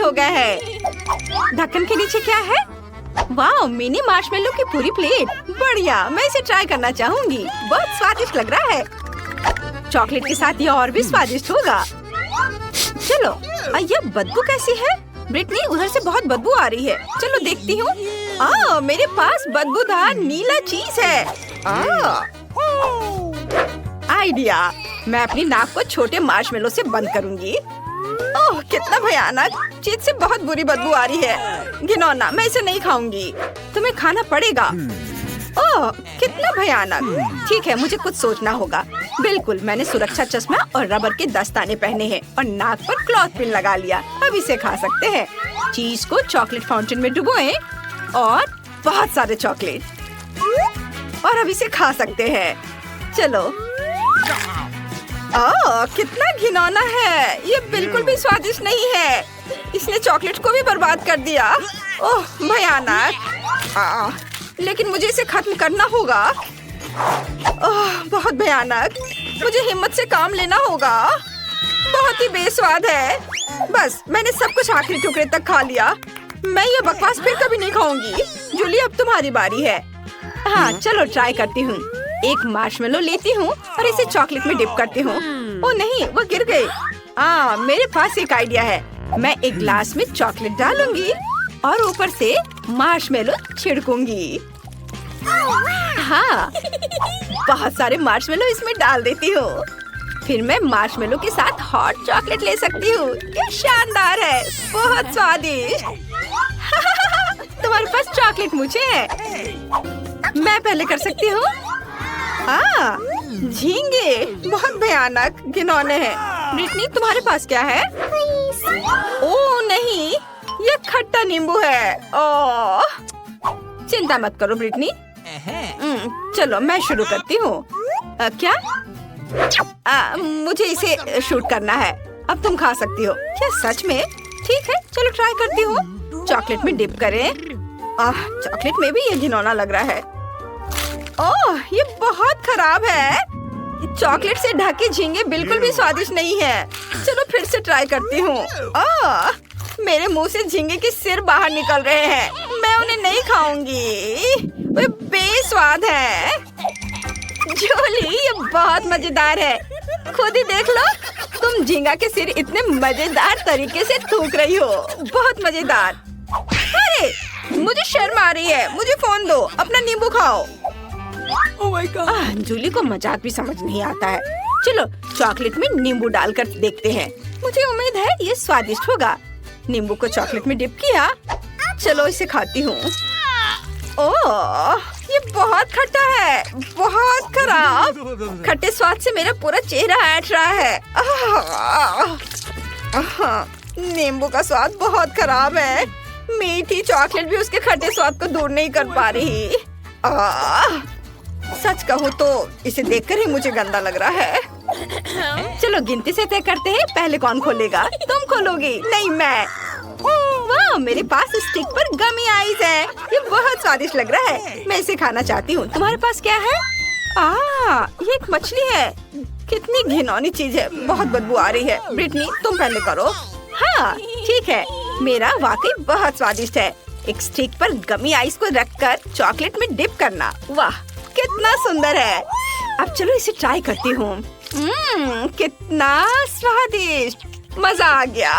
हो गया है। ढक्कन के नीचे क्या है? वाह, मिनी मार्शमेलो की पूरी प्लेट। बढ़िया, मैं इसे ट्राई करना चाहूंगी। बहुत स्वादिष्ट लग रहा है। चॉकलेट के साथ ये और भी स्वादिष्ट होगा। चलो, यह बदबू कैसी है? ब्रिटनी, उधर से बहुत बदबू आ रही है। चलो देखती हूँ। मेरे पास बदबूदार नीला चीज है। आइडिया, मैं अपनी नाक को छोटे मार्शमेलो से बंद करूंगी। ओह, कितना भयानक! चीज से बहुत बुरी बदबू आ रही है। घिनौना, मैं इसे नहीं खाऊंगी। तुम्हें खाना पड़ेगा। ओह, कितना भयानक! ठीक है, मुझे कुछ सोचना होगा। बिल्कुल, मैंने सुरक्षा चश्मा और रबर के दस्ताने पहने हैं और नाक पर क्लॉथ पिन लगा लिया। अब इसे खा सकते हैं। चीज को चॉकलेट फाउंटेन में डुबोएं और बहुत सारे चॉकलेट, और अब इसे खा सकते हैं। चलो। कितना घिनौना है! ये बिल्कुल भी स्वादिष्ट नहीं है। इसने चॉकलेट को भी बर्बाद कर दिया। ओह, भयानक! लेकिन मुझे इसे खत्म करना होगा। ओह, बहुत भयानक! मुझे हिम्मत से काम लेना होगा। बहुत ही बेस्वाद है। बस, मैंने सब कुछ आखिरी टुकड़े तक खा लिया। मैं ये बकवास फिर कभी नहीं खाऊंगी। जूली, अब तुम्हारी बारी है। हाँ, चलो ट्राई करती हूँ। एक मार्शमेलो लेती हूँ और इसे चॉकलेट में डिप करती हूँ। ओह नहीं, वो गिर गई। मेरे पास एक आइडिया है। मैं एक ग्लास में चॉकलेट डालूंगी और ऊपर से मार्शमेलो छिड़कूंगी। हाँ, बहुत सारे मार्शमेलो इसमें डाल देती हूँ। फिर मैं मार्शमेलो के साथ हॉट चॉकलेट ले सकती हूँ। ये शानदार है, बहुत स्वादिष्ट। तुम्हारे पास चॉकलेट मुझे है। मैं पहले कर सकती हूँ। झींगे बहुत भयानक घिनौने हैं। ब्रिटनी, तुम्हारे पास क्या है? ओह नहीं, ये खट्टा नींबू है। ओह, चिंता मत करो ब्रिटनी। चलो, मैं शुरू करती हूँ। क्या? मुझे इसे शूट करना है। अब तुम खा सकती हो। क्या सच में? ठीक है, चलो ट्राई करती हूँ। चॉकलेट में डिप करें। चॉकलेट में भी ये घिनौना लग रहा है। ओह, ये बहुत खराब है। चॉकलेट से ढके झींगे बिल्कुल भी स्वादिष्ट नहीं है। चलो फिर से ट्राई करती हूँ। मेरे मुंह से झींगे के सिर बाहर निकल रहे हैं। मैं उन्हें नहीं खाऊंगी। वे बेस्वाद है। जूली, ये बहुत मजेदार है। खुद ही देख लो, तुम झींगा के सिर इतने मजेदार तरीके से थूक रही हो। बहुत मजेदार। अरे, मुझे शर्म आ रही है। मुझे फोन दो, अपना नींबू खाओ। Oh my God! जूली को मजाक भी समझ नहीं आता है। चलो, चॉकलेट में नींबू डालकर देखते हैं। मुझे उम्मीद है ये स्वादिष्ट होगा। नींबू को चॉकलेट में डिप किया। चलो, इसे खाती हूँ। ओह, ये बहुत खट्टा है, बहुत खराब। खट्टे स्वाद से मेरा पूरा चेहरा ऐंठ रहा है। नींबू का स्वाद बहुत खराब है। मीठी चॉकलेट भी उसके खट्टे स्वाद को दूर नहीं कर पा रही। सच कहूँ तो इसे देखकर ही मुझे गंदा लग रहा है। चलो, गिनती से तय करते हैं। पहले कौन खोलेगा? तुम खोलोगी? नहीं, मैं। वाह, मेरे पास स्टिक पर गमी आइस है। ये बहुत स्वादिष्ट लग रहा है। मैं इसे खाना चाहती हूँ। तुम्हारे पास क्या है? ये एक मछली है। कितनी घिनौनी चीज है। बहुत बदबू आ रही है। ब्रिटनी, तुम पहले करो। हाँ, ठीक है। मेरा वाकई बहुत स्वादिष्ट है। एक स्टिक पर गमी आइस को रखकर चॉकलेट में डिप करना। वाह, कितना सुंदर है। अब चलो इसे ट्राई करती हूँ। कितना स्वादिष्ट! मजा आ गया।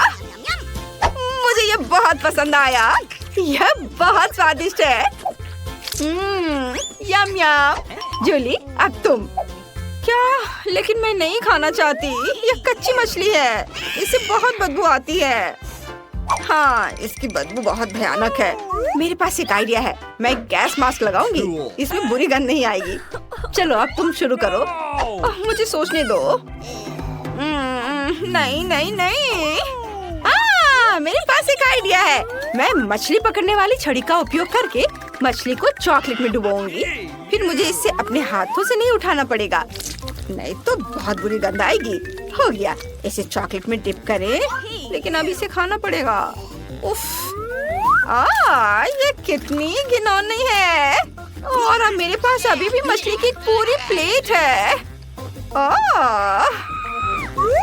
मुझे ये बहुत पसंद आया। यह बहुत स्वादिष्ट है। यम यम। जूली, अब तुम। क्या? लेकिन मैं नहीं खाना चाहती। यह कच्ची मछली है। इसे बहुत बदबू आती है। हाँ, इसकी बदबू बहुत भयानक है। मेरे पास एक आइडिया है। मैं गैस मास्क लगाऊंगी। इसमें बुरी गंध नहीं आएगी। चलो, अब तुम शुरू करो। मुझे सोचने दो। नहीं नहीं नहीं। मेरे पास एक आइडिया है। मैं मछली पकड़ने वाली छड़ी का उपयोग करके मछली को चॉकलेट में डुबोऊंगी। फिर मुझे इसे अपने हाथों से नहीं उठाना पड़ेगा, नहीं तो बहुत बुरी गंध आएगी। हो गया, इसे चॉकलेट में डिप करें। लेकिन अब इसे खाना पड़ेगा। उफ, ये कितनी घिनौनी है। और अब मेरे पास अभी भी मछली की पूरी प्लेट है।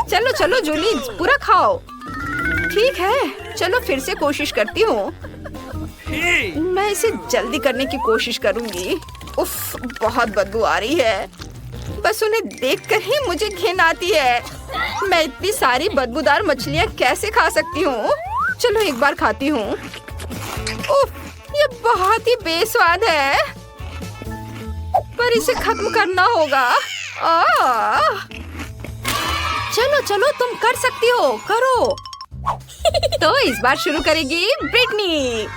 चलो चलो जूली, पूरा खाओ। ठीक है, चलो फिर से कोशिश करती हूँ। मैं इसे जल्दी करने की कोशिश करूंगी। उफ, बहुत बदबू आ रही है। बस उन्हें देखकर ही मुझे घिन आती है। मैं इतनी सारी बदबूदार मछलियाँ कैसे खा सकती हूँ? चलो एक बार खाती हूँ। उफ, ये बहुत ही बेस्वाद है, पर इसे खत्म करना होगा। चलो चलो, तुम कर सकती हो, करो। तो इस बार शुरू करेगी ब्रिटनी।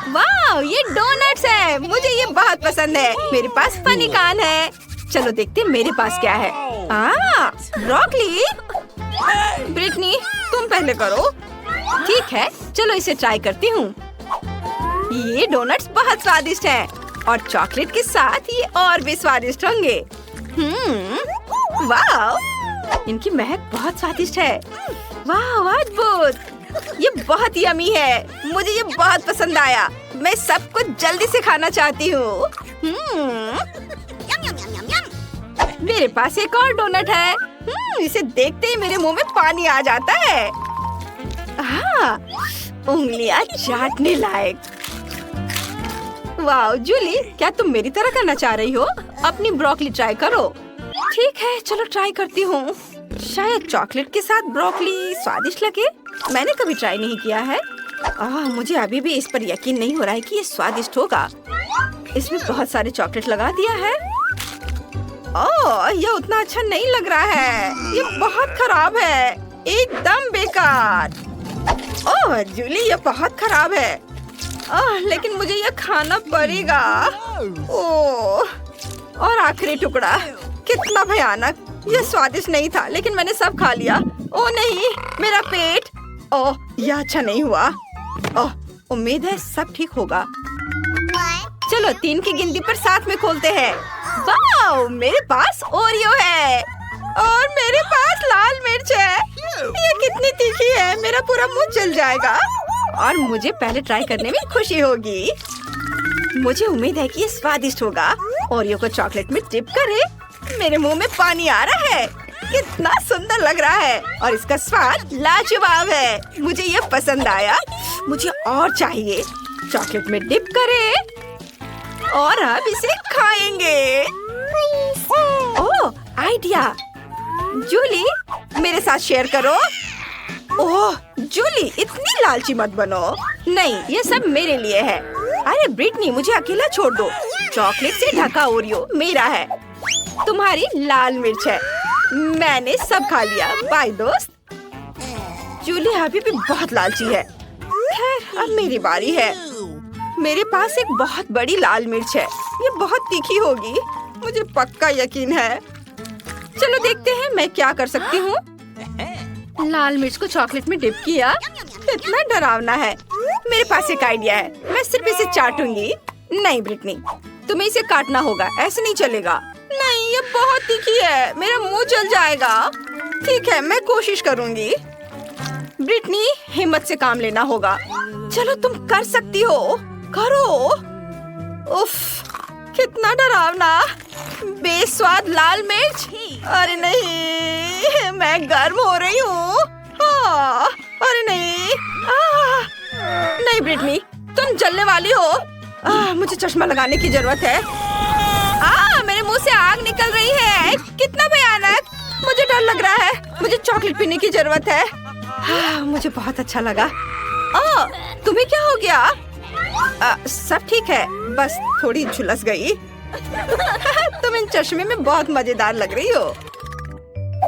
वाह, ये डोनट्स है, मुझे ये बहुत पसंद है। मेरे पास फनी कान है। चलो देखते हैं मेरे पास क्या है। ब्रोकली। ब्रिटनी, तुम पहले करो। ठीक है, चलो इसे ट्राई करती हूँ। ये डोनट्स बहुत स्वादिष्ट हैं और चॉकलेट के साथ ये और भी स्वादिष्ट होंगे। वाह, इनकी महक बहुत स्वादिष्ट है। वाह, अद्भुत, ये बहुत यम्मी है। मुझे ये बहुत पसंद आया। मैं सबको जल्दी से खाना चाहती हूँ। मेरे पास एक और डोनट है। इसे देखते ही मेरे मुंह में पानी आ जाता है। उंगलियां चाटने लायक। वाह जूली, क्या तुम मेरी तरह करना चाह रही हो? अपनी ब्रोकली ट्राई करो। ठीक है, चलो ट्राई करती हूँ। शायद चॉकलेट के साथ ब्रोकली स्वादिष्ट लगे। मैंने कभी ट्राई नहीं किया है। मुझे अभी भी इस पर यकीन नहीं हो रहा है कि ये स्वादिष्ट होगा। इसमें बहुत सारे चॉकलेट लगा दिया है। ये उतना अच्छा नहीं लग रहा है। ये बहुत खराब है, एकदम बेकार। जूली, ये बहुत खराब है। लेकिन मुझे ये खाना पड़ेगा। और आखिरी टुकड़ा, कितना भयानक। ये स्वादिष्ट नहीं था, लेकिन मैंने सब खा लिया। ओ नहीं, मेरा पेट। यह अच्छा नहीं हुआ। उम्मीद है सब ठीक होगा। चलो 3 की गिनती पर साथ में खोलते हैं। वाह, मेरे पास ओरियो है और मेरे पास लाल मिर्च है। ये कितनी तीखी है, मेरा पूरा मुंह जल जाएगा। और मुझे पहले ट्राई करने में खुशी होगी। मुझे उम्मीद है कि ये स्वादिष्ट होगा। ओरियो को चॉकलेट में डिप करे। मेरे मुंह में पानी आ रहा है। कितना सुंदर लग रहा है और इसका स्वाद लाजवाब है। मुझे ये पसंद आया। मुझे और चाहिए। चॉकलेट में डिप करें और अब इसे खाएंगे। आइडिया। जूली, मेरे साथ शेयर करो। जूली, इतनी लालची मत बनो। नहीं, ये सब मेरे लिए है। अरे ब्रिटनी, मुझे अकेला छोड़ दो। चॉकलेट से ढका ओरियो मेरा है, तुम्हारी लाल मिर्च है। मैंने सब खा लिया। बाय दोस्त। जूली अभी भी बहुत लालची है। खैर, अब मेरी बारी है। मेरे पास एक बहुत बड़ी लाल मिर्च है। ये बहुत तीखी होगी, मुझे पक्का यकीन है। चलो देखते हैं मैं क्या कर सकती हूँ। लाल मिर्च को चॉकलेट में डिप किया। कितना डरावना है। मेरे पास एक आइडिया है। मैं सिर्फ इसे चाटूंगी। नहीं ब्रिटनी, तुम्हें इसे काटना होगा, ऐसे नहीं चलेगा। नहीं, ये बहुत तीखी है, मेरा मुंह जल जाएगा। ठीक है, मैं कोशिश करूंगी। ब्रिटनी, हिम्मत से काम लेना होगा। चलो तुम कर सकती हो, करो। उफ, कितना डरावना, बेस्वाद लाल मिर्च। अरे नहीं, मैं गर्म हो रही हूँ। अरे नहीं, नहीं ब्रिटनी, तुम जलने वाली हो। मुझे चश्मा लगाने की जरूरत है। मेरे मुंह से आग निकल रही है। कितना भयानक, मुझे डर लग रहा है। मुझे चॉकलेट पीने की जरूरत है। मुझे बहुत अच्छा लगा। तुम्हें क्या हो गया? सब ठीक है, बस थोड़ी झुलस गई। तुम इन चश्मे में बहुत मजेदार लग रही हो।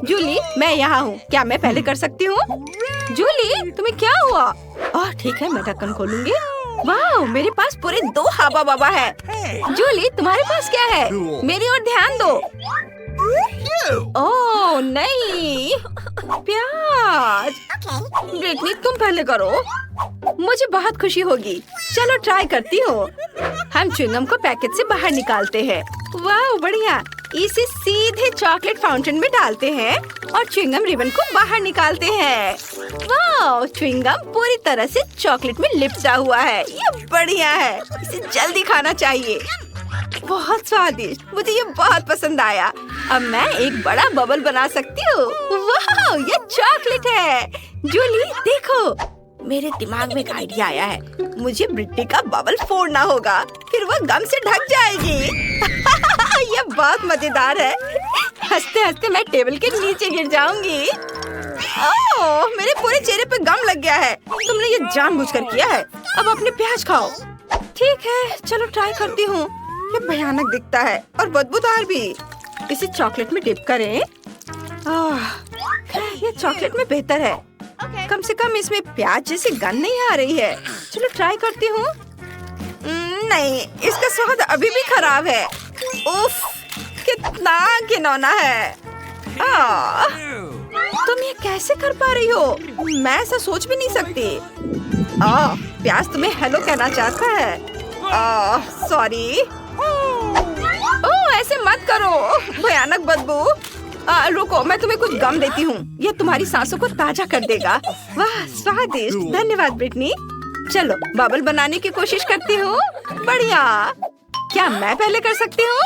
जूली, मैं यहाँ हूँ, क्या मैं पहले कर सकती हूँ? जूली, तुम्हें क्या हुआ? ठीक है, मैं ढक्कन खोलूंगी। वाह, मेरे पास पूरे 2 हवा बाबा है। जूली, तुम्हारे पास क्या है? मेरी ओर ध्यान दो। ओह नहीं, प्याज। ब्रिटनी, तुम पहले करो, मुझे बहुत खुशी होगी। चलो ट्राई करती हूँ। हम च्युइंगम को पैकेट से बाहर निकालते हैं। वाह बढ़िया। इसे सीधे चॉकलेट फाउंटेन में डालते हैं और च्युइंगम रिबन को बाहर निकालते हैं। वाह, च्युइंगम पूरी तरह से चॉकलेट में लिपटा हुआ है। ये बढ़िया है, इसे जल्दी खाना चाहिए। बहुत स्वादिष्ट, मुझे ये बहुत पसंद आया। अब मैं एक बड़ा बबल बना सकती हूँ। वाह, ये चॉकलेट है। जूली देखो, मेरे दिमाग में एक आइडिया आया है। मुझे ब्रिटनी का बबल फोड़ना होगा, फिर वो गम से ढक जाएगी। ये बहुत मजेदार है। हंसते हंसते मैं टेबल के नीचे गिर जाऊंगी। ओह, मेरे पूरे चेहरे पे गम लग गया है। तुमने ये जानबूझकर किया है। अब अपने प्याज खाओ। ठीक है, चलो ट्राई करती हूँ। ये भयानक दिखता है और बदबूदार भी। इसे चॉकलेट में डिप करें। ये चॉकलेट में बेहतर है। कम से कम इसमें प्याज जैसी गंध नहीं आ रही है। चलो ट्राई करती हूँ। नहीं, इसका स्वाद अभी भी खराब है। उफ, कितना घिनौना है। तुम ये कैसे कर पा रही हो? मैं ऐसा सोच भी नहीं सकती। प्याज तुम्हें हेलो कहना चाहता है। सॉरी। ऐसे मत करो, भयानक बदबू। रुको, मैं तुम्हें कुछ गम देती हूँ। ये तुम्हारी सांसों को ताजा कर देगा। वाह, स्वादिष्ट। धन्यवाद ब्रिटनी। चलो बबल बनाने की कोशिश करती हूँ। बढ़िया। क्या मैं पहले कर सकती हूँ?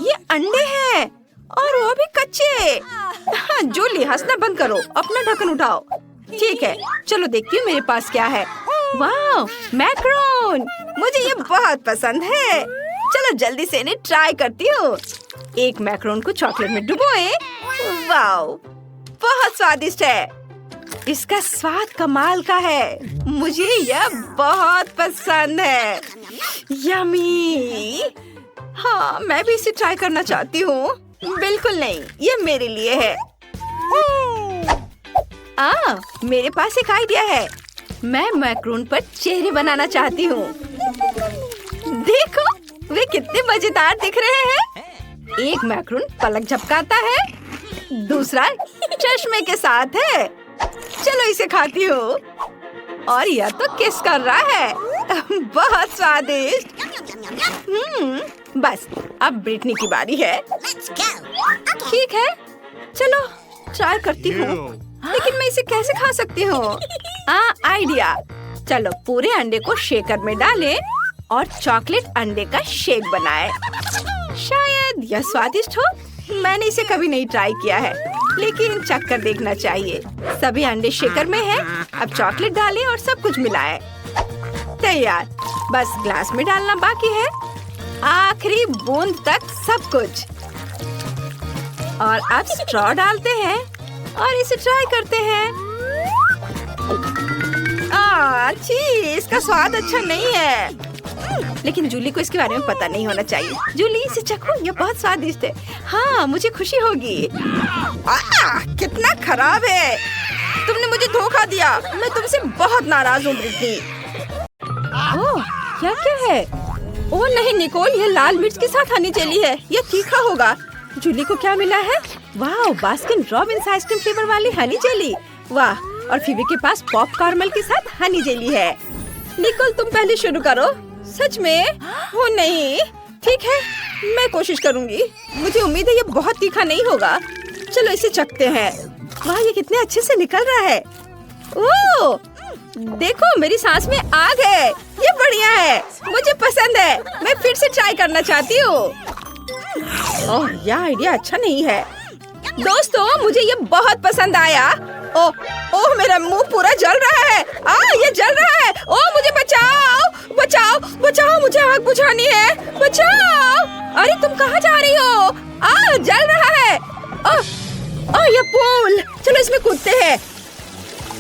ये अंडे हैं और वो भी कच्चे। जूली, हंसना बंद करो, अपना ढक्कन उठाओ। ठीक है, चलो देखती हूँ मेरे पास क्या है। वाह, मैक्रोन। मुझे ये बहुत पसंद है। चलो जल्दी से इन्हें ट्राई करती हूँ। एक मैक्रोन को चॉकलेट में डुबोए। वाह, बहुत स्वादिष्ट है। इसका स्वाद कमाल का है। मुझे यह बहुत पसंद है। यम्मी। हाँ, मैं भी इसे ट्राई करना चाहती हूँ। बिल्कुल नहीं, ये मेरे लिए है। मेरे पास एक आइडिया है। मैं मैक्रोन पर चेहरे बनाना चाहती हूँ। देखो, वे कितने मजेदार दिख रहे हैं। एक मैक्रोन पलक झपकाता है, दूसरा चश्मे के साथ है। चलो इसे खाती हूँ। और यह तो किस कर रहा है। बहुत स्वादिष्ट। बस अब ब्रिटनी की बारी है। ठीक है, चलो ट्राई करती हूँ। लेकिन मैं इसे कैसे खा सकती हूँ? आइडिया। चलो पूरे अंडे को शेकर में डालें और चॉकलेट अंडे का शेक बनाएं। शायद यह स्वादिष्ट हो। मैंने इसे कभी नहीं ट्राई किया है, लेकिन चख कर देखना चाहिए। सभी अंडे शेकर में हैं। अब चॉकलेट डालें और सब कुछ मिलाएं। तैयार। बस ग्लास में डालना बाकी है। आखिरी बूंद तक सब कुछ। और अब स्ट्रॉ डालते हैं और इसे ट्राई करते हैं। छी, इसका स्वाद अच्छा नहीं है। लेकिन जूली को इसके बारे में पता नहीं होना चाहिए। जूली, इसे चखो, ये बहुत स्वादिष्ट है। हाँ, मुझे खुशी होगी। कितना खराब है। तुमने मुझे धोखा दिया। मैं तुमसे बहुत नाराज हूँ ब्रिटनी। क्या है? ओह नहीं निकोल, ये लाल मिर्च के साथ हनी जेली है। ये तीखा होगा। जूली को क्या मिला है? वाह, बास्किन रॉबिन्स आइसक्रीम फ्लेवर वाली हनी जेली। वाह, और फीबी के पास पॉप कॉर्मल के साथ हनी जेली है। निकोल, तुम पहले शुरू करो। सच में? वो नहीं। ठीक है, मैं कोशिश करूंगी। मुझे उम्मीद है ये बहुत तीखा नहीं होगा। चलो इसे चखते हैं। वाह, ये कितने अच्छे से निकल रहा है। ओह, देखो मेरी सांस में आग है। ये बढ़िया है, मुझे पसंद है। मैं फिर से ट्राई करना चाहती हूँ। ओह, यह आइडिया अच्छा नहीं है। दोस्तों, मुझे ये बहुत पसंद आया। ओह, मेरा मुंह पूरा जल रहा है। ये जल रहा है। ओह, मुझे बचाओ, बचाओ, बचाओ, मुझे आग बुझानी है। बचाओ। अरे तुम कहाँ जा रही हो? जल रहा है। ये पूल। चलो इसमें कूदते हैं।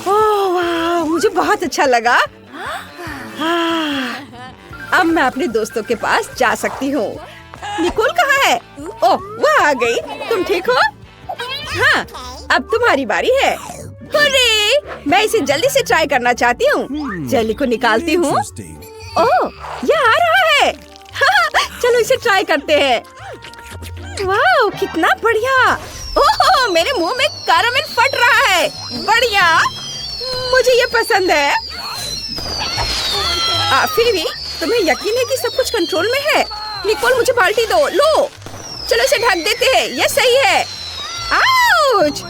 ओह वाह, मुझे बहुत अच्छा लगा। अब मैं अपने दोस्तों के पास जा सकती हूँ। निकोल कहाँ है? ओह, वह आ गई। तुम ठीक हो? हाँ, अब तुम्हारी बारी है। अरे, मैं इसे जल्दी से ट्राई करना चाहती हूँ। जेली को निकालती हूँ। ओह, ये आ रहा है। चलो इसे ट्राई करते हैं। वाह, कितना बढ़िया। ओह, मेरे मुंह में कैरामेल फट रहा है। बढ़िया, मुझे ये पसंद है। फिर भी तुम्हें यकीन है कि सब कुछ कंट्रोल में है? निकोल, मुझे बाल्टी दो। लो, चलो इसे ढक देते हैं। ये सही है। आउच!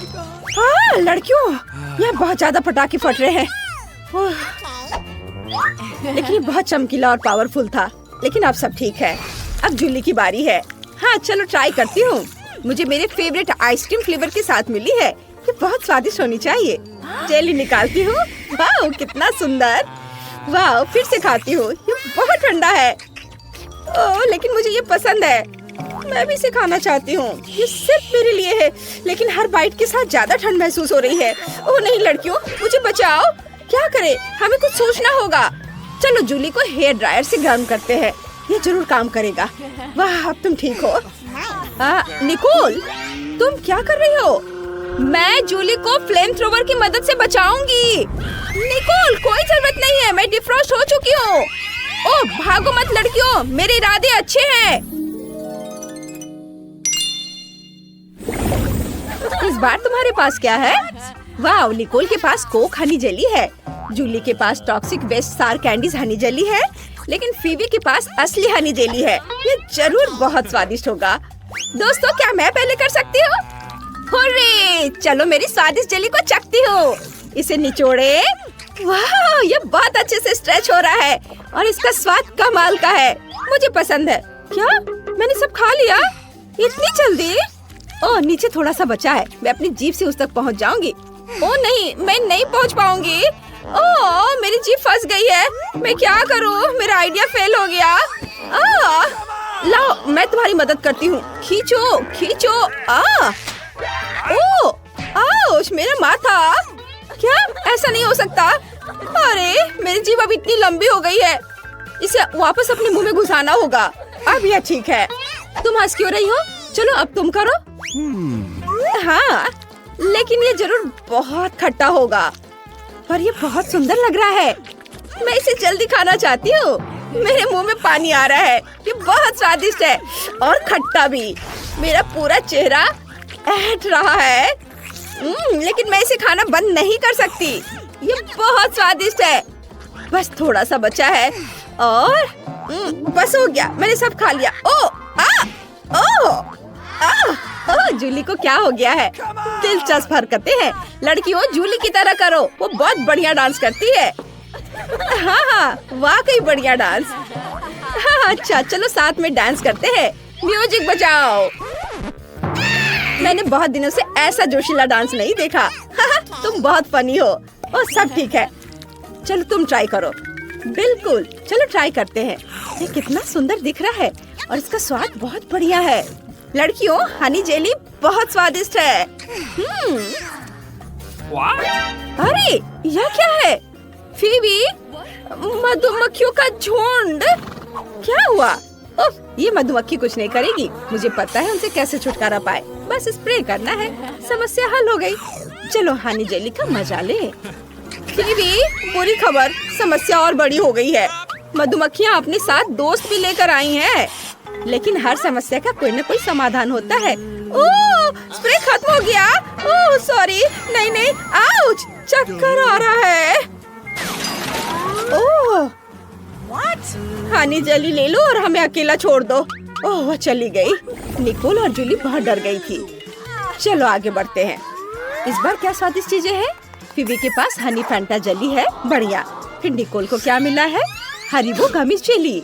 लड़कियों, यहाँ बहुत ज्यादा पटाखे फट रहे हैं। लेकिन ये बहुत चमकीला और पावरफुल था। लेकिन अब सब ठीक है। अब जूली की बारी है। हाँ, चलो ट्राई करती हूँ। मुझे मेरे फेवरेट आइसक्रीम फ्लेवर के साथ मिली है। ये बहुत स्वादिष्ट होनी चाहिए। जेली निकालती हूँ। वाह कितना सुंदर। वाह फिर से खाती हूँ, ये बहुत ठंडा है। ओह लेकिन मुझे ये पसंद है, मैं भी इसे खाना चाहती हूँ। ये सिर्फ मेरे लिए है, लेकिन हर बाइट के साथ ज्यादा ठंड महसूस हो रही है। ओह नहीं लड़कियों, मुझे बचाओ। क्या करें, हमें कुछ सोचना होगा। चलो जूली को हेयर ड्रायर से गर्म करते हैं, ये जरूर काम करेगा। वाह अब तुम ठीक हो। निकोल तुम क्या कर रही हो? मैं जूली को फ्लेम थ्रोवर की मदद से बचाऊंगी। निकोल कोई जरूरत नहीं है, मैं डिफ्रॉस्ट हो चुकी हूँ। ओह भागो मत लड़कियों, मेरे इरादे अच्छे हैं। इस बार तुम्हारे पास क्या है? वाह निकोल के पास कोक हनी जेली है, जूली के पास toxic waste star candies honey jelly है, लेकिन फीबी के पास असली हनी जेली है। ये जरूर बहुत स्वादिष्ट होगा। दोस्तों क्या मैं पहले कर सकती हूँ? हुर्रे! चलो मेरी स्वादिष्ट जेली को चखती हूँ। इसे निचोड़े। वाह ये बहुत अच्छे से स्ट्रेच हो रहा है और इसका स्वाद कमाल का है, मुझे पसंद है। क्या मैंने सब खा लिया इतनी जल्दी? ओह नीचे थोड़ा सा बचा है, मैं अपनी जीभ से उस तक पहुँच जाऊंगी। ओह नहीं मैं नहीं पहुँच पाऊंगी। ओह मेरी जीभ फंस गई है, मैं क्या करूँ? मेरा आइडिया फेल हो गया। लाओ मैं तुम्हारी मदद करती हूँ, खींचो खींचो। ओह आउश मेरा माथा। क्या ऐसा नहीं हो सकता? अरे मेरी जीभ अब इतनी लंबी हो गई है, इसे वापस अपने मुंह में घुसाना होगा। अब यह ठीक है। तुम हंस क्यों रही हो? चलो अब तुम करो। हाँ लेकिन ये जरूर बहुत खट्टा होगा, पर ये बहुत सुंदर लग रहा है। मैं इसे जल्दी खाना चाहती हूँ, मेरे मुंह में पानी आ रहा है। ये बहुत स्वादिष्ट है और खट्टा भी। मेरा पूरा चेहरा ऐठ रहा है। लेकिन मैं इसे खाना बंद नहीं कर सकती, ये बहुत स्वादिष्ट है। बस थोड़ा सा बचा है और बस हो गया, मैंने सब खा लिया। जूली को क्या हो गया है? दिलचस्प हरकतें हैं। लड़कियों जूली की तरह करो, वो बहुत बढ़िया डांस करती है। हाँ वाकई बढ़िया डांस। हाँ अच्छा चलो साथ में डांस करते हैं, म्यूजिक बजाओ। मैंने बहुत दिनों से ऐसा जोशीला डांस नहीं देखा। तुम बहुत फनी हो। और सब ठीक है, चलो तुम ट्राई करो। बिल्कुल चलो ट्राई करते हैं। ये कितना सुंदर दिख रहा है और इसका स्वाद बहुत बढ़िया है। लड़कियों हनी जेली बहुत स्वादिष्ट है। अरे यह क्या है? फीबी मधुमक्खियों का झुंड। क्या हुआ? ये मधुमक्खी कुछ नहीं करेगी, मुझे पता है उनसे कैसे छुटकारा पाए। बस स्प्रे करना है, समस्या हल हो गई। चलो हनी जेली का मजा ले। फीबी बुरी खबर, समस्या और बड़ी हो गई है। मधुमक्खियाँ अपने साथ दोस्त भी लेकर आई हैं, लेकिन हर समस्या का कोई न कोई समाधान होता है। ओह स्प्रे खत्म हो गया। ओह सॉरी, नहीं आउच, चक्कर आ रहा है। ओह हनी जेली ले लो और हमें अकेला छोड़ दो। ओह वो चली गई। निकोल और जूली बहुत डर गई थी। चलो आगे बढ़ते हैं। इस बार क्या स्वादिष्ट चीजें हैं? फीबी के पास हनी फैंटा जेली है, बढ़िया। फिर निकोल को क्या मिला है? हरीबो गमी जेली।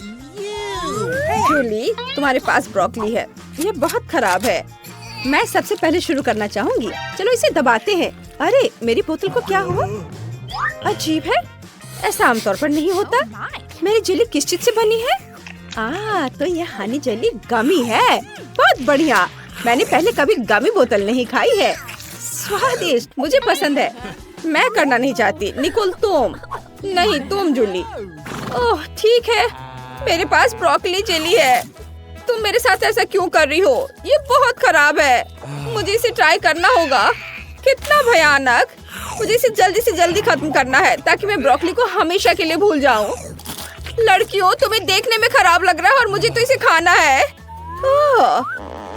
जूली तुम्हारे पास ब्रोकली है, ये बहुत खराब है। मैं सबसे पहले शुरू करना चाहूंगी। चलो इसे दबाते हैं। अरे मेरी बोतल को क्या हुआ? अजीब है, ऐसा आमतौर पर नहीं होता। मेरी जेली किस चीज से बनी है? तो ये हनी जेली गमी है, बहुत बढ़िया। मैंने पहले कभी गमी बोतल नहीं खाई है। स्वादिष्ट, मुझे पसंद है। मैं करना नहीं चाहती। निकोल तुम नहीं, तुम जूली। ओह ठीक है, मेरे पास ब्रोकली जेली है। तुम मेरे साथ ऐसा क्यों कर रही हो? ये बहुत खराब है, मुझे इसे ट्राई करना होगा। कितना भयानक। मुझे इसे जल्दी से जल्दी खत्म करना है ताकि मैं ब्रोकली को हमेशा के लिए भूल जाऊं। लड़कियों तुम्हें देखने में खराब लग रहा है और मुझे तो इसे खाना है।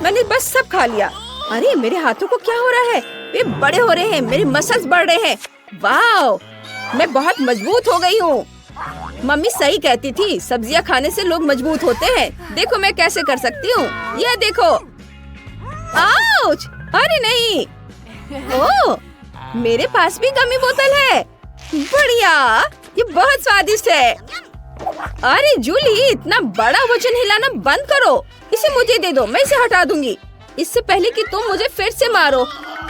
मैंने बस सब खा लिया। अरे मेरे हाथों को क्या हो रहा है? वे बड़े हो रहे हैं, मेरे मसल्स बढ़ रहे हैं। वाह मैं बहुत मजबूत हो गई हूँ। मम्मी सही कहती थी, सब्जियाँ खाने से लोग मजबूत होते हैं। देखो मैं कैसे कर सकती हूँ, ये देखो। आउच! अरे नहीं। ओह मेरे पास भी गमी बोतल है, बढ़िया, ये बहुत स्वादिष्ट है। अरे जूली इतना बड़ा वजन हिलाना बंद करो, इसे मुझे दे दो, मैं इसे हटा दूंगी इससे पहले कि तुम मुझे फिर से मारो।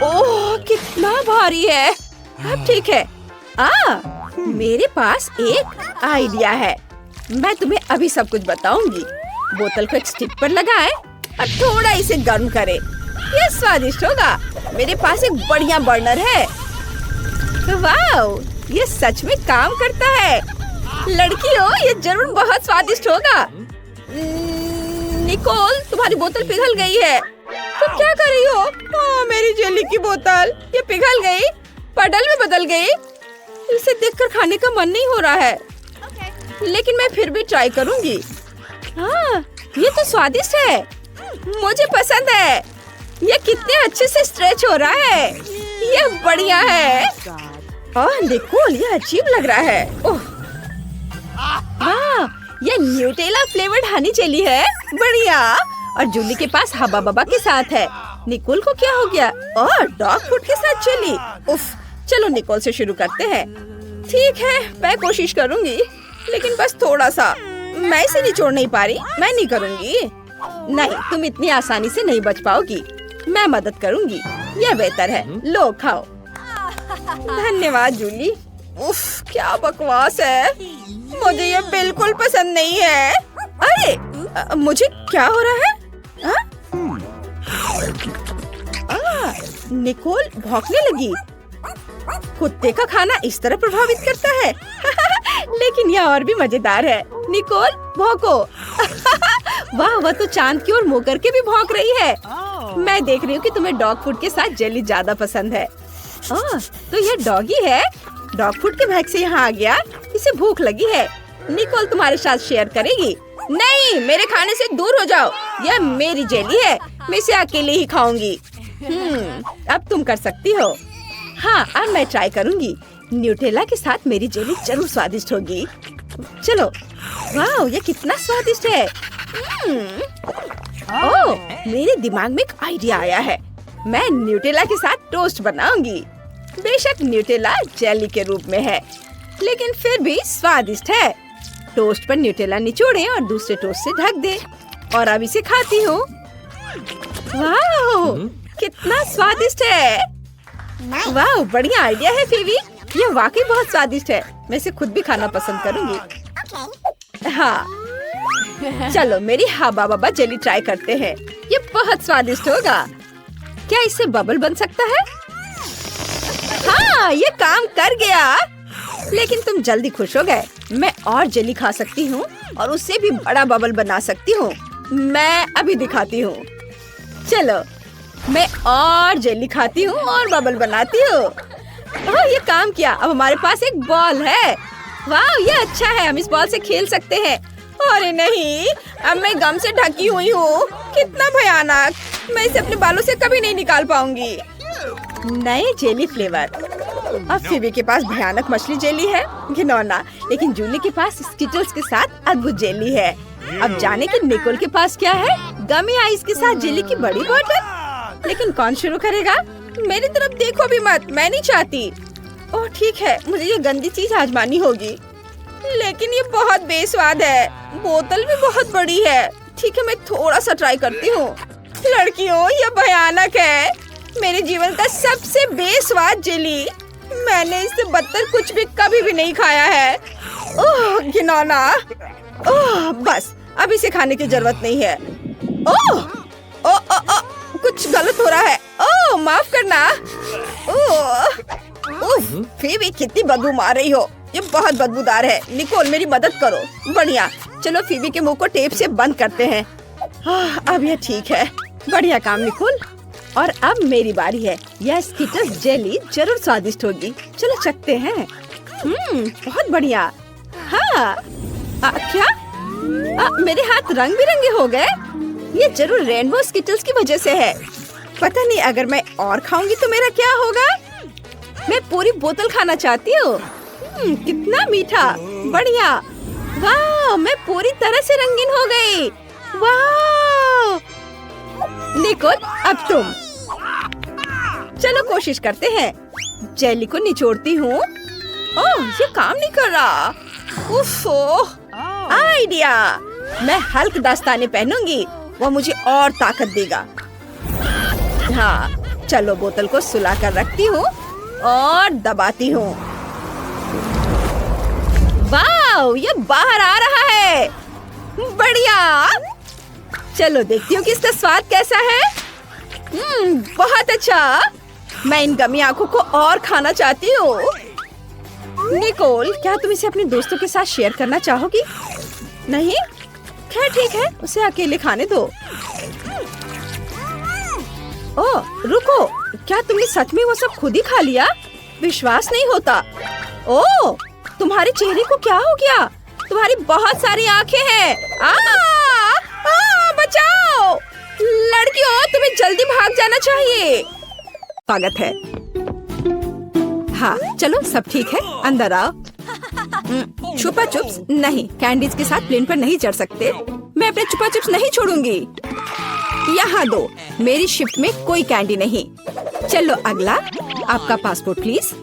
ओह कितना भारी है। अब ठीक है, मेरे पास एक आइडिया है। मैं तुम्हें अभी सब कुछ बताऊंगी। बोतल को एक स्टिक पर लगाएं और थोड़ा इसे गर्म करें। ये स्वादिष्ट होगा। मेरे पास एक बढ़िया बर्नर है। वाओ, ये सच में काम करता है। लड़कियों, ये जरूर बहुत स्वादिष्ट होगा। निकोल, तुम्हारी बोतल पिघल गई है। तुम क्या कर रही हो? मेरी जेली की बोतल ये पिघल गई, पडल में बदल गई। इसे देखकर खाने का मन नहीं हो रहा है। लेकिन मैं फिर भी ट्राई करूंगी। ये तो स्वादिष्ट है। मुझे पसंद है। ये कितने अच्छे से स्ट्रेच हो रहा है। ये बढ़िया है। निकोल, ये अजीब लग रहा है। ये न्यूटेला फ्लेवर्ड हनी जेली है। बढ़िया। और जूली के पास हबा बबा के साथ है। निकोल को क्या हो गया? डॉग फूड के साथ जेली। उफ, चलो निकोल से शुरू करते हैं। ठीक है, मैं कोशिश करूंगी, लेकिन बस थोड़ा सा। मैं इसे निचोड़ नहीं पा रही। मैं नहीं करूंगी। नहीं, तुम इतनी आसानी से नहीं बच पाओगी। मैं मदद करूंगी। यह बेहतर है। लो, खाओ। धन्यवाद जूली। उफ, क्या बकवास है। मुझे ये बिल्कुल पसंद नहीं है। अरे, मुझे क्या हो रहा है? निकोल भौंकने लगी। कुत्ते का खाना इस तरह प्रभावित करता है। लेकिन यह और भी मजेदार है। निकोल, भौंको। वाह, वह तो चांद की ओर मुँह करके भी भौंक रही है। मैं देख रही हूँ कि तुम्हें डॉग फूड के साथ जेली ज्यादा पसंद है। तो यह डॉगी है। डॉग फूड के बैग से यहाँ आ गया। इसे भूख लगी है। निकोल तुम्हारे साथ शेयर करेगी। नहीं, मेरे खाने से दूर हो जाओ। यह मेरी जेली है। मैं इसे अकेले ही खाऊंगी। अब तुम कर सकती हो। हाँ, अब मैं ट्राई करूंगी। न्यूटेला के साथ मेरी जेली जरूर स्वादिष्ट होगी। चलो। वाह, ये कितना स्वादिष्ट है। मेरे दिमाग में एक आइडिया आया है। मैं न्यूटेला के साथ टोस्ट बनाऊंगी। बेशक न्यूटेला जेली के रूप में है, लेकिन फिर भी स्वादिष्ट है। टोस्ट पर न्यूटेला निचोड़ें और दूसरे टोस्ट से ढक दें। और अब इसे खाती हूँ। वाह, कितना स्वादिष्ट है। वाह, बढ़िया आइडिया है फीवी। ये वाकई बहुत स्वादिष्ट है। मैं इसे खुद भी खाना पसंद करूँगी। हाँ, चलो मेरी हबा बबा जेली ट्राई करते हैं। ये बहुत स्वादिष्ट होगा। क्या इससे बबल बन सकता है? हाँ, ये काम कर गया। लेकिन तुम जल्दी खुश हो गए। मैं और जेली खा सकती हूँ और उससे भी बड़ा बबल बना सकती हूँ। मैं अभी दिखाती हूँ। चलो, मैं और जेली खाती हूँ और बबल बनाती हूँ। ये काम किया। अब हमारे पास एक बॉल है। वाह, ये अच्छा है। हम इस बॉल से खेल सकते हैं। अरे नहीं, अब मैं गम से ढकी हुई हूँ। कितना भयानक। मैं इसे अपने बालों से कभी नहीं निकाल पाऊंगी। नए जेली फ्लेवर। अब फीवी के पास भयानक मछली जेली है, घिनौना। लेकिन जूली के पास स्किटल्स के साथ अद्भुत जेली है। अब जाने कि निकोल के पास क्या है? गमी आइस के साथ जेली की बड़ी बोतल। लेकिन कौन शुरू करेगा? मेरी तरफ देखो भी मत। मैं नहीं चाहती। ओह ठीक है, मुझे ये गंदी चीज आजमानी होगी। लेकिन ये बहुत बेस्वाद है। बोतल भी बहुत बड़ी है। ठीक है, मैं थोड़ा सा ट्राई करती हूँ। लड़कियों, ये भयानक है। मेरे जीवन का सबसे बेस्वाद जेली। मैंने इससे बदतर कुछ भी कभी भी नहीं खाया है। ओह घिनौना। ओह बस, अब इसे खाने की जरूरत नहीं है। ओह कुछ गलत हो रहा है। ओह माफ करना। ओह फीवी, कितनी बदबू मार रही हो। ये बहुत बदबूदार है। निकोल, मेरी मदद करो। बढ़िया। चलो फीवी के मुंह को टेप से बंद करते हैं। अब ये ठीक है। बढ़िया काम निकोल। और अब मेरी बारी है। यह स्किटल्स जेली जरूर स्वादिष्ट होगी। चलो चखते हैं। बहुत बढ़िया। हाँ, क्या? मेरे हाथ रंग बिरंगे हो गए। ये जरूर रेनबो स्किटल्स की वजह से है। पता नहीं अगर मैं और खाऊंगी तो मेरा क्या होगा। मैं पूरी बोतल खाना चाहती हूँ। कितना मीठा। बढ़िया। वाह, मैं पूरी तरह से रंगीन हो गई। वाह निकोल, अब तुम। चलो कोशिश करते हैं। जेली को निचोड़ती हूँ। ओह, ये काम नहीं कर रहा। उफ, आइडिया। मैं हल्क दस्ताने पहनूंगी। वो मुझे और ताकत देगा। हाँ, चलो बोतल को सुला कर रखती हूँ और दबाती हूँ। वाह, ये बाहर आ रहा है। बढ़िया। चलो देखती हूँ कि इसका स्वाद कैसा है। बहुत अच्छा। मैं इन गमी आंखों को और खाना चाहती हूँ। निकोल, क्या तुम इसे अपने दोस्तों के साथ शेयर करना चाहोगी? नहीं? खैर ठीक है, उसे अकेले खाने दो। ओह रुको, क्या तुमने सच में वो सब खुद ही खा लिया? विश्वास नहीं होता। ओह, तुम्हारे चेहरे को क्या हो गया? तुम्हारी बहुत सारी आंखें हैं। बचाओ! लड़कियों, तुम्हें जल्दी भाग जाना चाहिए। स्वागत है। हाँ चलो, सब ठीक है, अंदर आओ। छुपा चुप्स नहीं, कैंडीज के साथ प्लेन पर नहीं चढ़ सकते। मैं अपने छुपा चुप्स नहीं छोड़ूंगी। यहाँ दो, मेरी शिफ्ट में कोई कैंडी नहीं। चलो अगला, आपका पासपोर्ट प्लीज।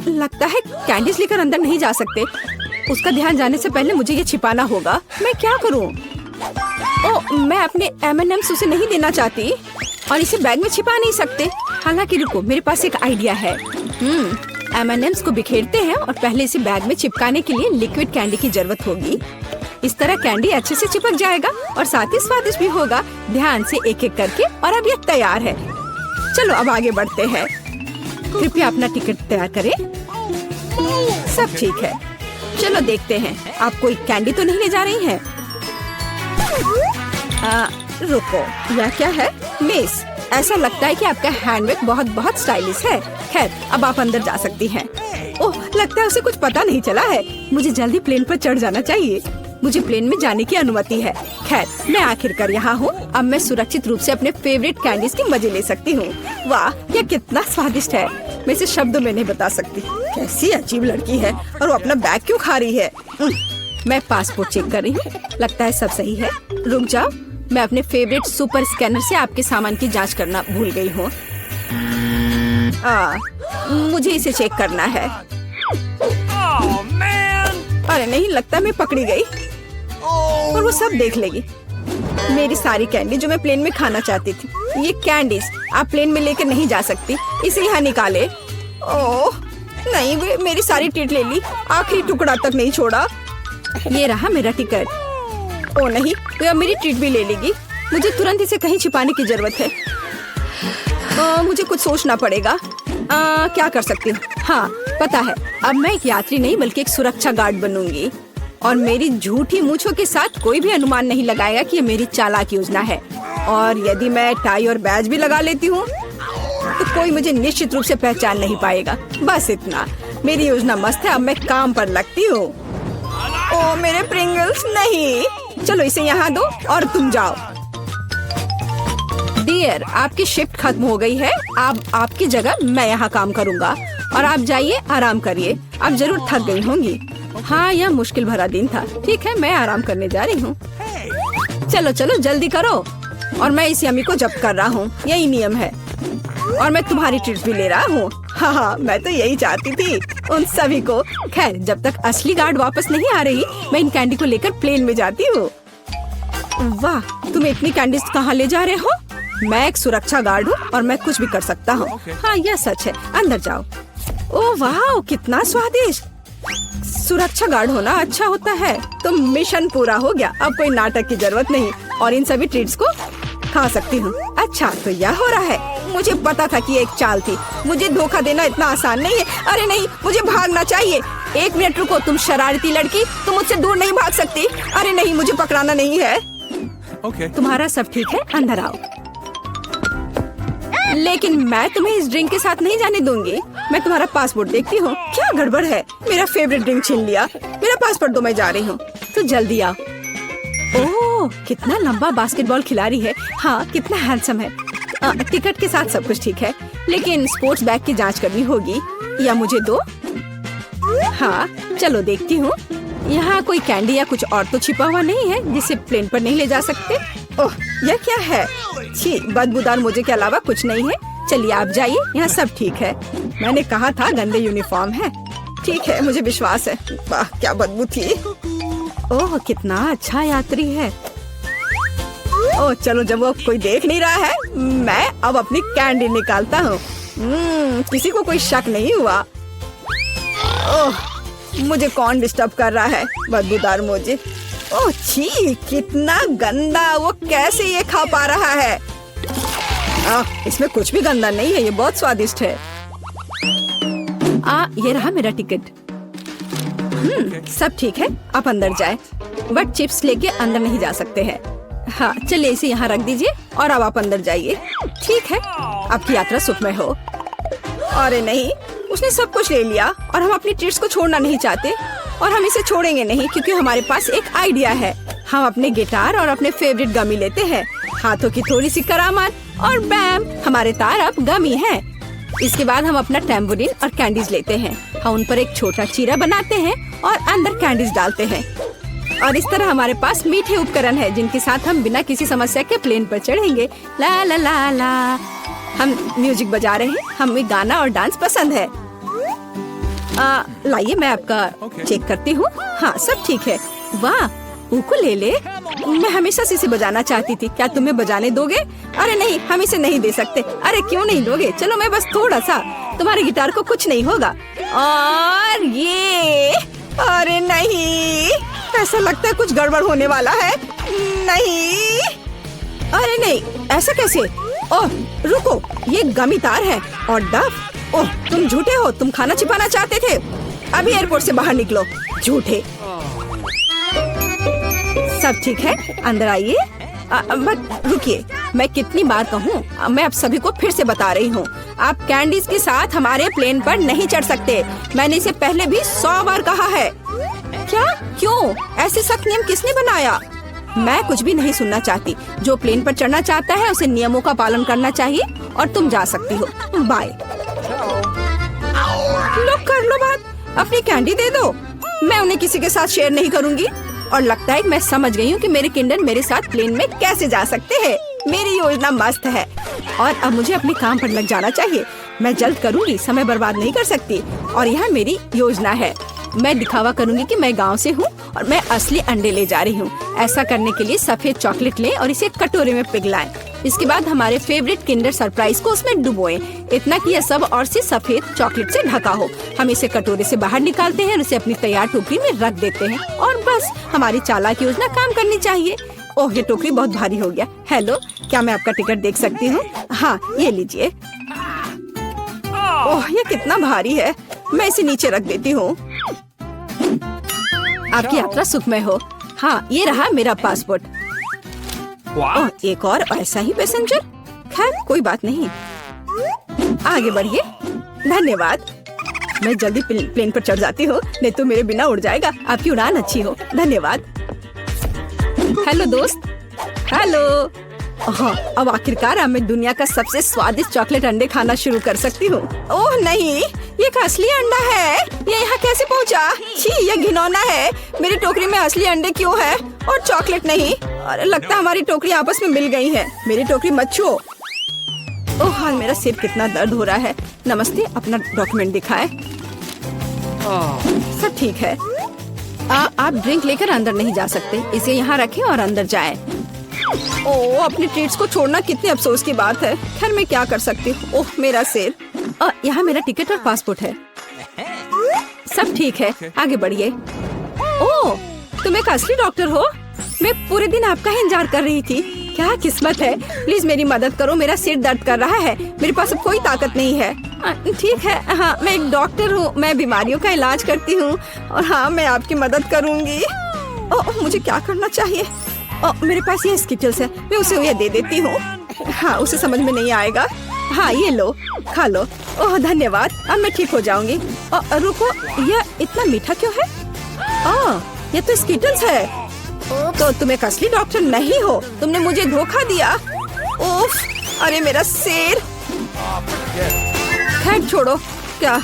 लगता है कैंडीज लेकर अंदर नहीं जा सकते। उसका ध्यान जाने से पहले मुझे ये छिपाना होगा। मैं क्या करूँ? ओह, मैं अपने M&M's उसे नहीं देना चाहती और इसे बैग में छिपा नहीं सकते। हालांकि रुको, मेरे पास एक आइडिया है। M&M's को बिखेरते हैं और पहले इसे बैग में चिपकाने के लिए लिक्विड कैंडी की जरूरत होगी। इस तरह कैंडी अच्छे से चिपक जाएगा और साथ ही स्वादिष्ट भी होगा। ध्यान से एक एक करके, और अब ये तैयार है। चलो अब आगे बढ़ते हैं। कृपया अपना टिकट तैयार करें। सब ठीक है। चलो देखते हैं, आप कोई कैंडी तो नहीं ले जा रही हैं? रुको, यह क्या है? मिस, ऐसा लगता है कि आपका हैंडबैग बहुत बहुत स्टाइलिश है। खैर, अब आप अंदर जा सकती हैं। ओह, लगता है उसे कुछ पता नहीं चला है। मुझे जल्दी प्लेन पर चढ़ जाना चाहिए। मुझे प्लेन में जाने की अनुमति है। खैर, मैं आखिरकार यहाँ हूँ। अब मैं सुरक्षित रूप से अपने फेवरेट कैंडीज की मजे ले सकती हूँ। वाह, यह कितना स्वादिष्ट है। मैं इसे शब्दों में नहीं बता सकती। कैसी अजीब लड़की है, और वो अपना बैग क्यों खा रही है? मैं पासपोर्ट चेक कर रही हूँ। लगता है सब सही है। रुक जाओ, मैं अपने फेवरेट सुपर स्कैनर से आपके सामान की जांच करना भूल गई हूँ। मुझे इसे चेक करना है। अरे नहीं, लगता मैं पकड़ी गई और वो सब देख लेगी। मेरी सारी कैंडी जो मैं प्लेन में खाना चाहती थी। ये कैंडीज आप प्लेन में लेकर नहीं जा सकती, इसे यहाँ निकाले। ओह नहीं, वे मेरी सारी ट्रीट ले ली, आखिरी टुकड़ा तक नहीं छोड़ा। ये रहा मेरा टिकट। ओ नहीं, तो अब मेरी ट्रीट भी ले लेगी। मुझे तुरंत इसे कहीं छिपाने की जरूरत है। मुझे कुछ सोचना पड़ेगा। क्या कर सकती हूँ? हाँ पता है, अब मैं एक यात्री नहीं बल्कि एक सुरक्षा गार्ड बनूंगी, और मेरी झूठी मूंछों के साथ कोई भी अनुमान नहीं लगाएगा कि ये मेरी चालाक योजना है। और यदि मैं टाई और बैज भी लगा लेती हूँ तो कोई मुझे निश्चित रूप से पहचान नहीं पाएगा। बस इतना। मेरी योजना मस्त है, अब मैं काम पर लगती हूँ। ओ मेरे प्रिंगल्स, नहीं। चलो इसे यहाँ दो और तुम जाओ। डियर, आपकी शिफ्ट खत्म हो गई है। आपकी जगह मैं यहाँ काम करूँगा, और आप जाइए, आराम करिए। आप जरूर थक गई होंगी। हाँ, यह मुश्किल भरा दिन था। ठीक है, मैं आराम करने जा रही हूँ। चलो चलो जल्दी करो। और मैं इस यमी को जब्त कर रहा हूँ, यही नियम है। और मैं तुम्हारी ट्रीट भी ले रहा हूँ। हाँ, मैं तो यही चाहती थी, उन सभी को। खैर, जब तक असली गार्ड वापस नहीं आ रही, मैं इन कैंडी को लेकर प्लेन में जाती हूँ। वाह, तुम इतनी कैंडीज कहाँ ले जा रहे हो? मैं एक सुरक्षा गार्ड हूँ और मैं कुछ भी कर सकता हूँ। हाँ, यह सच है। अंदर जाओ। ओह वाह, कितना स्वादिष्ट। सुरक्षा गार्ड होना अच्छा होता है। तो मिशन पूरा हो गया। अब कोई नाटक की जरूरत नहीं, और इन सभी ट्रीट्स को खा सकती हूँ। अच्छा, तो यह हो रहा है। मुझे पता था कि एक चाल थी। मुझे धोखा देना इतना आसान नहीं है। अरे नहीं, मुझे भागना चाहिए। एक मिनट रुको, तुम शरारती लड़की, तुम मुझसे दूर नहीं भाग सकती। अरे नहीं, मुझे पकड़ाना नहीं है। तुम्हारा सब ठीक है, अंदर आओ। लेकिन मैं तुम्हें इस ड्रिंक के साथ नहीं जाने दूंगी। मैं तुम्हारा पासपोर्ट देखती हूँ। क्या गड़बड़ है? मेरा फेवरेट ड्रिंक छीन लिया। मेरा पासपोर्ट दो, मैं जा रही हूँ। तो जल्दी आओ। ओह, कितना लंबा बास्केटबॉल खिलाड़ी है। हाँ, कितना हैंडसम है। टिकट के साथ सब कुछ ठीक है, लेकिन स्पोर्ट्स बैग की जांच करनी होगी। या मुझे दो। हाँ, चलो देखती हूँ। यहाँ कोई कैंडी या कुछ और तो छिपा हुआ नहीं है जिसे प्लेन पर नहीं ले जा सकते। ओह, यह क्या है? छी, बदबूदार मुझे के अलावा कुछ नहीं है। चलिए आप जाइए, यहाँ सब ठीक है। मैंने कहा था गंदे यूनिफॉर्म है। ठीक है, मुझे विश्वास है। वाह, क्या बदबू थी। ओह, कितना अच्छा यात्री है। ओह चलो, जब वो कोई देख नहीं रहा है, मैं अब अपनी कैंडी निकालता हूँ। किसी को कोई शक नहीं हुआ। ओह, मुझे कौन डिस्टर्ब कर रहा है? बदबूदार मोजे। ओह छी, कितना गंदा। वो कैसे ये खा पा रहा है? इसमें कुछ भी गंदा नहीं है, ये बहुत स्वादिष्ट है। ये रहा मेरा टिकट। सब ठीक है, आप अंदर जाए, बट चिप्स लेके अंदर नहीं जा सकते हैं। हाँ चलिए इसे यहाँ रख दीजिए और अब आप अंदर जाइए। ठीक है, आपकी यात्रा सुखमय हो। अरे नहीं, उसने सब कुछ ले लिया और हम अपनी ट्रीट्स को छोड़ना नहीं चाहते और हम इसे छोड़ेंगे नहीं क्योंकि हमारे पास एक आइडिया है। हम अपने गिटार और अपने फेवरेट गमी लेते हैं, हाथों की थोड़ी सी करामात और बैम, हमारे तार अब गमी हैं। इसके बाद हम अपना टैम्बोरिन और कैंडीज लेते हैं। हम उन पर एक छोटा चीरा बनाते हैं और अंदर कैंडीज डालते हैं और इस तरह हमारे पास मीठे उपकरण है जिनके साथ हम बिना किसी समस्या के प्लेन पर चढ़ेंगे। ला ला ला ला। हम म्यूजिक बजा रहे हैं, हमें गाना और डांस पसंद है। लाइए मैं आपका चेक करती हूँ। हाँ सब ठीक है। वाह, उकुलेले, मैं हमेशा से इसे बजाना चाहती थी। क्या तुम्हें बजाने दोगे? अरे नहीं, हम इसे नहीं दे सकते। अरे क्यों नहीं दोगे? चलो मैं बस थोड़ा सा, तुम्हारे गिटार को कुछ नहीं होगा। और ये, अरे नहीं, ऐसा लगता है कुछ गड़बड़ होने वाला है। नहीं, अरे नहीं, ऐसा कैसे? ओह रुको, ये गमी तार है और डफ। ओह तुम झूठे हो, तुम खाना छिपाना चाहते थे। अभी एयरपोर्ट से बाहर निकलो, झूठे। सब ठीक है, अंदर आइए। बट रुकिए, मैं कितनी बार कहूँ, मैं आप सभी को फिर से बता रही हूँ, आप कैंडीज के साथ हमारे प्लेन पर नहीं चढ़ सकते। मैंने इसे पहले भी 100 बार कहा है। क्या? क्यों? ऐसे सख्त नियम किसने बनाया? मैं कुछ भी नहीं सुनना चाहती। जो प्लेन पर चढ़ना चाहता है उसे नियमों का पालन करना चाहिए और तुम जा सकती हो। बाय। लो कर लो बात, अपनी कैंडी दे दो। मैं उन्हें किसी के साथ शेयर नहीं करूँगी। और लगता है कि मैं समझ गई हूँ कि मेरे किंडर मेरे साथ प्लेन में कैसे जा सकते हैं। मेरी योजना मस्त है और अब मुझे अपने काम पर लग जाना चाहिए। मैं जल्द करूँगी, समय बर्बाद नहीं कर सकती। और यह मेरी योजना है। मैं दिखावा करूँगी कि मैं गांव से हूँ और मैं असली अंडे ले जा रही हूँ। ऐसा करने के लिए सफेद चॉकलेट लें और इसे कटोरे में पिघलाएं। इसके बाद हमारे फेवरेट किंडर सरप्राइज को उसमें डुबोएं। इतना कि यह सब और से सफेद चॉकलेट से ढका हो। हम इसे कटोरे से बाहर निकालते हैं और इसे अपनी तैयार टोकरी में रख देते हैं और बस हमारी चालाक योजना काम करनी चाहिए। ओह ये टोकरी बहुत भारी हो गया। हेलो, क्या मैं आपका टिकट देख सकती हूँ? हाँ ये लीजिए। ओह ये कितना भारी है, मैं इसे नीचे रख देती हूँ। आपकी यात्रा सुखमय हो। हाँ ये रहा मेरा पासपोर्ट। ओह एक और ऐसा ही पैसेंजर। खैर कोई बात नहीं, आगे बढ़िए। धन्यवाद। मैं जल्दी प्लेन पर चढ़ जाती हूँ, नहीं तो मेरे बिना उड़ जाएगा। आपकी उड़ान अच्छी हो। धन्यवाद। हेलो दोस्त। हेलो। हाँ अब आखिरकार अब मैं दुनिया का सबसे स्वादिष्ट चॉकलेट अंडे खाना शुरू कर सकती हूँ। ओह नहीं, ये एक असली अंडा है। ये यहाँ कैसे पहुँचा? छी ये घिनौना है। मेरी टोकरी में असली अंडे क्यों है और चॉकलेट नहीं? अरे लगता है हमारी टोकरी आपस में मिल गई है। मेरी टोकरी मत छुओ। ओह हाँ मेरा सिर कितना दर्द हो रहा है। नमस्ते, अपना डॉक्यूमेंट दिखाए। सब ठीक है। आप ड्रिंक लेकर अंदर नहीं जा सकते। इसे यहाँ रखें और अंदर जाएं। ओह अपनी ट्रीट्स को छोड़ना कितनी अफसोस की बात है। खैर मैं क्या कर सकती हूँ। ओह मेरा सिर। यहाँ मेरा टिकट और पासपोर्ट है। सब ठीक है, आगे बढ़िए। ओह तुम एक असली डॉक्टर हो। मैं पूरे दिन आपका ही इंतजार कर रही थी। क्या किस्मत है। प्लीज मेरी मदद करो, मेरा सिर दर्द कर रहा है। मेरे पास अब कोई ताकत नहीं है। ठीक है, हाँ मैं एक डॉक्टर हूँ, मैं बीमारियों का इलाज करती हूँ और हाँ मैं आपकी मदद करूँगी। मुझे क्या करना चाहिए? मेरे पास ये स्किटल्स है, मैं उसे ये दे देती हूँ। हाँ उसे समझ में नहीं आएगा। हाँ ये लो, खा लो। ओह धन्यवाद, अब मैं ठीक हो जाऊंगी। रुको, यह इतना मीठा क्यों है? ये तो स्किटल्स है। तो तुम एक असली डॉक्टर नहीं हो, तुमने मुझे धोखा दिया। उफ, अरे मेरा सिर। खैर छोड़ो। क्या?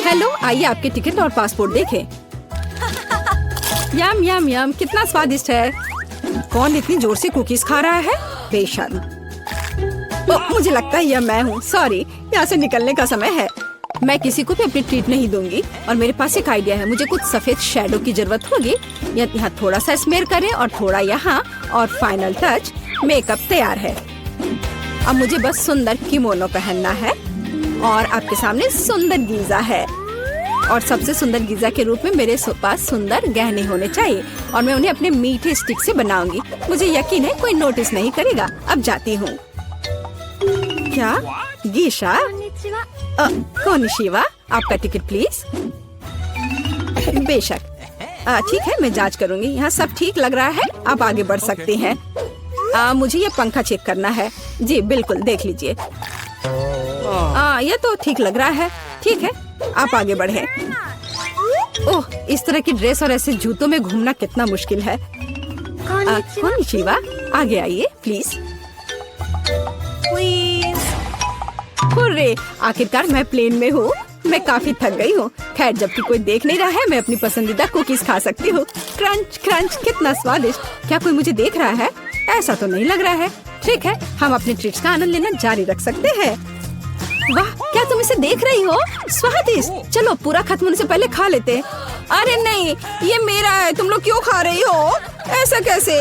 हेलो, आइए आपके टिकट और पासपोर्ट देखें। यम यम यम, कितना स्वादिष्ट है। कौन इतनी जोर से कुकीज खा रहा है? बेशर्म। मुझे लगता है यह मैं हूँ। सॉरी, यहाँ से निकलने का समय है। मैं किसी को भी अपनी ट्रीट नहीं दूंगी और मेरे पास एक आइडिया है। मुझे कुछ सफेद शैडो की जरूरत होगी। यहाँ थोड़ा सा स्मेयर करें और थोड़ा यहाँ और फाइनल टच। मेकअप तैयार है। अब मुझे बस सुंदर किमोनो पहनना है और आपके सामने सुंदर गीजा है। और सबसे सुंदर गिजा के रूप में मेरे पास सुंदर गहने होने चाहिए और मैं उन्हें अपने मीठे स्टिक से बनाऊंगी। मुझे यकीन है कोई नोटिस नहीं करेगा। अब जाती हूँ। क्या गीशा? कोनिशिवा, आपका टिकट प्लीज। बेशक। ठीक है, मैं जांच करूंगी। यहाँ सब ठीक लग रहा है, आप आगे बढ़ सकते हैं। मुझे ये पंखा चेक करना है। जी बिल्कुल, देख लीजिए। ये तो ठीक लग रहा है। ठीक है, आप आगे बढ़े। ओह, इस तरह की ड्रेस और ऐसे जूतों में घूमना कितना मुश्किल है। कोनिशिवा, आगे आइए प्लीज। हुर्रे, आखिरकार मैं प्लेन में हूँ। मैं काफी थक गई हूँ। खैर, जबकि कोई देख नहीं रहा है, मैं अपनी पसंदीदा कुकीज खा सकती हूँ। क्रंच क्रंच, कितना स्वादिष्ट। क्या कोई मुझे देख रहा है? ऐसा तो नहीं लग रहा है। ठीक है, हम अपने ट्रीट्स का आनंद लेना जारी रख सकते हैं। वाह, क्या तुम इसे देख रही हो? स्वादिष्ट। चलो पूरा खत्म होने से पहले खा लेते। अरे नहीं, ये मेरा है। तुम लोग क्यों खा रही हो? ऐसा कैसे?